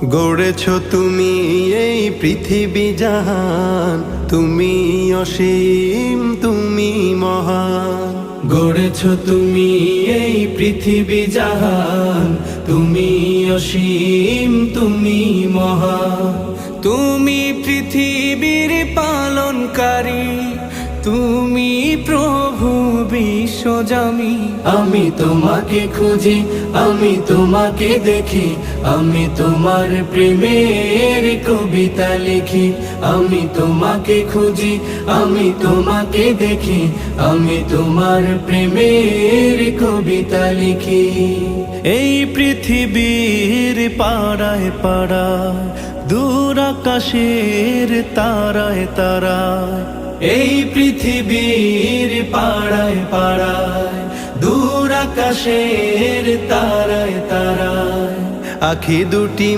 গড়েছ তুমি এই পৃথিবী জাহান, তুমি অসীম, তুমি মহান। গড়েছ তুমি এই পৃথিবী জাহান, তুমি অসীম, তুমি মহান। তুমি পৃথিবীর পালনকারী, তুমি প্রভু বিশ্বজামি। আমি তোমাকে খুঁজি, আমি তোমাকে দেখি, আমি তোমার প্রেমের কবিতা লিখি। আমি তোমাকে খুঁজি, আমি তোমাকে দেখি, আমি তোমার প্রেমের কবিতা লিখি। এই পৃথিবীর পাড়ায় পাড়ায়, দূর আকাশের তারায় তারায়, এই পৃথিবীর পাড়ায় পাড়ায়, দূর আকাশের তারায় তারায়, আখি দুটি